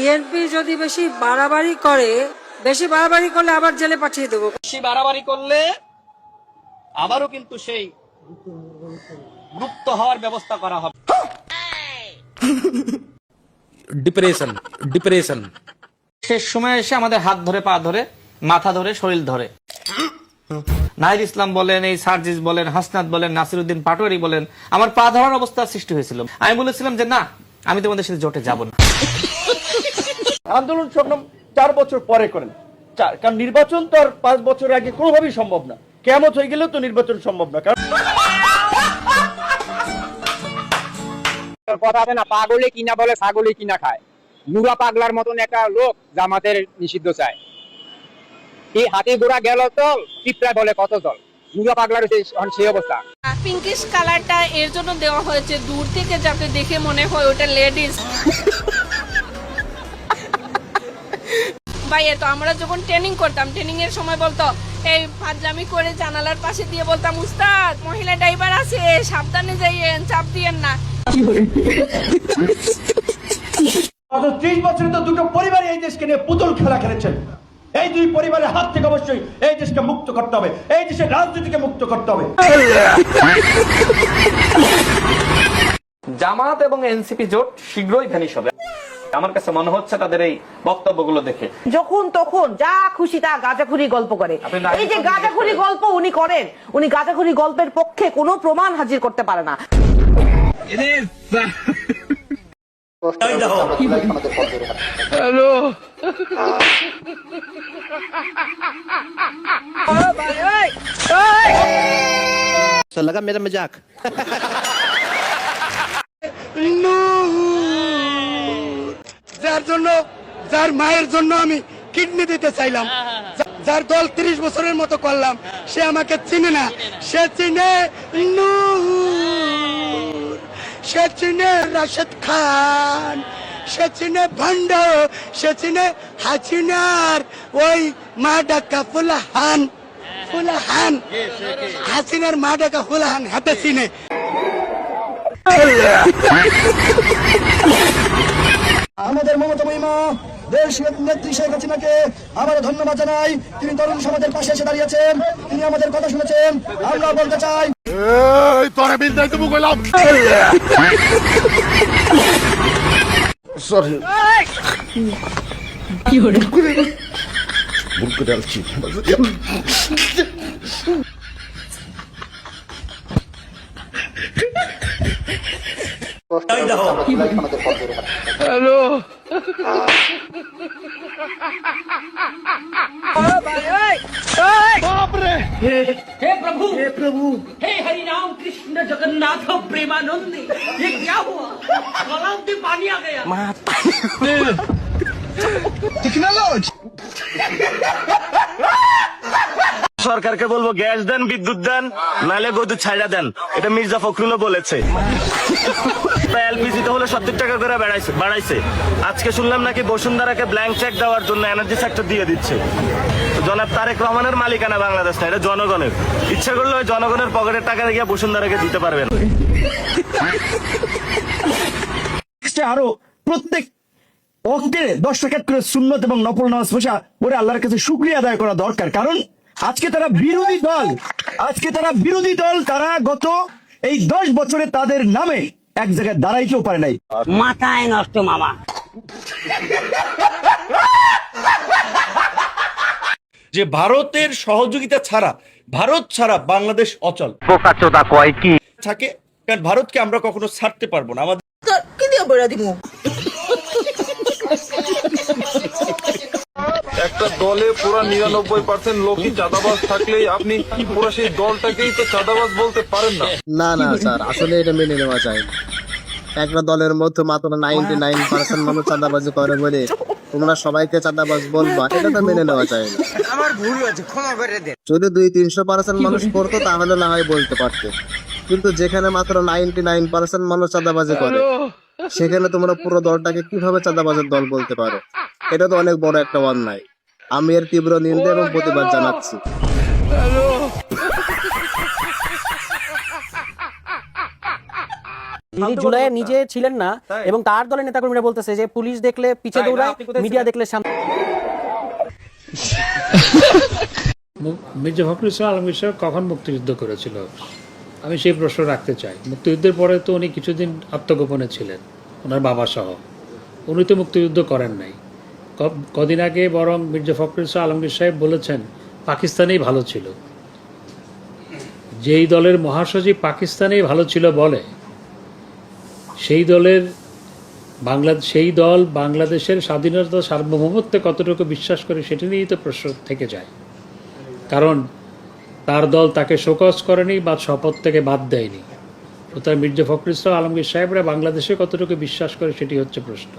BNP যদি বেশি বাড়াবাড়ি করলে আবার জেলে পাঠিয়ে দেবো। বেশি বাড়াবাড়ি করলে আবারও কিন্তু সেই মুক্ত হওয়ার ব্যবস্থা করা হবে। ডিপ্রেশন শেষ সময় এসে আমাদের হাত ধরে, পা ধরে, মাথা ধরে, শরীর ধরে নাহিদ ইসলাম বলেন, এই সার্জিস বলেন, হাসনাত বলেন, নাসিরউদ্দিন পাটোয়ারি বলেন, আমার পা ধরার অবস্থা সৃষ্টি হয়েছিল। আমি বলেছিলাম যে না, আমি তোমাদের সাথে জোটে যাব না। আন্দোলন সংগ্রাম 4 বছর পরে করেন, কারণ নির্বাচন তো আর 5 বছর আগে কোনোভাবেই সম্ভব না। কিয়ামত হয়ে গেলেও তো নির্বাচন সম্ভব না। কারণ কথা আছে না, পাগলে কিনা বলে ছাগলে কিনা খায়। নুরা পাগলার মতন একটা লোক জামাতের নিষিদ্ধ চায়। এই হাতে গোড়া গেল তো পিঁপড়া বলে কত জল। নুরা পাগলার সেই অবস্থা। পিঙ্কিশ কালারটা এর জন্য দেওয়া হয়েছে, দূর থেকে যাতে দেখে মনে হয় ওটা লেডিস। ভাই তো আমরা যখন ট্রেনিং করতাম, ট্রেনিং এর সময় বলতো এই ফাজলামি করে জানালার পাশে দিয়ে বলতাম, উস্তাদ মহিলা ড্রাইভার আছে, সাবধানে যাইয়েন, চাপ দিয়েন না। 30 বছরে তো দুটো পরিবার এই দেশকে নিয়ে পুতুল খেলা খেলেছেন। এই দুই পরিবারের হাত থেকে অবশ্যই এই দেশকে মুক্ত করতে হবে, এই দেশের রাজনীতিকে মুক্ত করতে হবে। জামাত এবং এনসিপি জোট শীঘ্রই ভ্যানিশ হবে। আমার কাছে মনে হচ্ছে তাদের এই বক্তব্যগুলো দেখে। যখন তখন যা খুশি তা গাঁজাখুরি গল্প করে। এই যে গাঁজাখুরি গল্প উনি করেন, উনি গাঁজাখুরি গল্পের পক্ষে কোনো প্রমাণ হাজির করতে পারে না। লাগা মেরা মজাক। যার মায়ের জন্য আমি কিডনি দিতে চাইলাম, যার দল 30 বছরের মতো করলাম, সে আমাকে চিনে না। সে চিনে নূর, সে চিনে রাশেদ খান, সে চিনে ভণ্ড, সে চিনে হাসিনার ওই মা ডাকা ফুলাহান। হাসিনার মা ডাকা ফুলাহান হাতে চিনে। আমাদের মমতা মহিমা দেশ নেত্রী শেখ হাসিনাকে আমরা ধন্যবাদ জানাই। তিনি তরুণ সমাজের পাশে এসে দাঁড়িয়েছেন, তিনি আমাদের কথা শুনেছেন। আমরা বলতে চাই, তোরা বিল দাই তুমি কইলাম সরি কি হলো ভুল করে আলছি। হ্যালো बाप रे। हे प्रभु, हे प्रभु, हे हरि राम कृष्ण जगन्नाथ प्रेमानंद, ये क्या हुआ? गलाव में पानी आ गया। टेक्नोलॉजी। সরকারকে বলবো গ্যাস দেন, বিদ্যুৎ দেন, নাহলে গদু ছাইড়া দেন। এটা মির্জা ফখরুলও বলেছে। এলপিজি তো হলো 70 টাকা করে বাড়াইছে। আজকে শুনলাম নাকি বসুন্ধরাকে ব্ল্যাঙ্ক চেক দেওয়ার জন্য এনার্জি সেক্টর দিয়ে দিচ্ছে। জনাব তারেক রহমানের মালিকানা বাংলাদেশ না, এটা জনগণের। ইচ্ছা করলে ওই জনগণের পকেটের টাকা গিয়ে বসুন্ধরাকে দিতে পারবেন। আরো প্রত্যেক ওয়াক্তে 10 রাকাত করে সুন্নত এবং নফল নামাজ পড়ে আল্লাহর কাছে শুকরিয়া আদায় করা দরকার। কারণ আজকে তারা বিরোধী দল, তারা গত এই 10 বছরে তাদের নামে এক জায়গায় দাঁড়াইতেও পারে নাই। মাথায় নষ্ট মামা। যে ভারতের সহযোগিতা ছাড়া, ভারত ছাড়া বাংলাদেশ অচল বোকাচোদা কয় কি থাকে। কারণ ভারতকে আমরা কখনো ছাড়তে পারবো না। আমাদের কি দিয়ে বলে দিমু? একটা দলে পুরা 99% লোকই চাঁদাবাজ থাকলেই আপনি পুরো সেই দলটাকেই তো চাঁদাবাজ বলতে পারেন না। না না স্যার, আসলে এটা মেনে নেওয়া যায় না। একটা দলের মধ্যে মাত্র 99% মানুষ চাঁদাবাজি করে বলে তোমরা সবাইকে চাঁদাবাজ বলবা, এটা তো মেনে নেওয়া যায় না। আমার ভুল হয়েছে, ক্ষমা করে দেন। যদি 200-300% মানুষ করতো তাহলে না হয় বলতে পারতে, কিন্তু যেখানে মাত্র 99% মানুষ চাঁদাবাজি করে সেখানে তোমরা পুরো দলটাকে কিভাবে চাঁদাবাজের দল বলতে পারো? এটা তো অনেক বড় একটা অন্যায়। আমি এর তীব্র নিন্দা এবং প্রতিবাদ জানাচ্ছি। তিনি জুলাইয়ে নিজে ছিলেন না এবং তার দলের নেতাকর্মীরা বলতেছে যে পুলিশ দেখলে পিছে দৌড়ায়, মিডিয়া দেখলে সামনে। মির্জা ফখরুল ইসলাম আলমগীর সাহেব কখন মুক্তিযুদ্ধ করেছিল, আমি সেই প্রশ্ন রাখতে চাই। মুক্তিযুদ্ধের পরে তো উনি কিছুদিন আত্মগোপনে ছিলেন, ওনার বাবা সহ। উনি তো মুক্তিযুদ্ধ করেন নাই। কদিন আগে বরং মির্জা ফখরুল ইসলাম আলমগীর সাহেব বলেছেন পাকিস্তানেই ভালো ছিল। যেই দলের মহাসচিব পাকিস্তানেই ভালো ছিল বলে, সেই দল বাংলাদেশের স্বাধীনতা সার্বভৌমত্বে কতটুকু বিশ্বাস করে সেটা নিয়েই তো প্রশ্ন থেকে যায়। কারণ তার দল তাকে শোকজ করেনি বা শপথ থেকে বাদ দেয়নি। সুতরাং মির্জা ফখরুল ইসলাম আলমগীর সাহেবরা বাংলাদেশে কতটুকু বিশ্বাস করে সেটি হচ্ছে প্রশ্ন।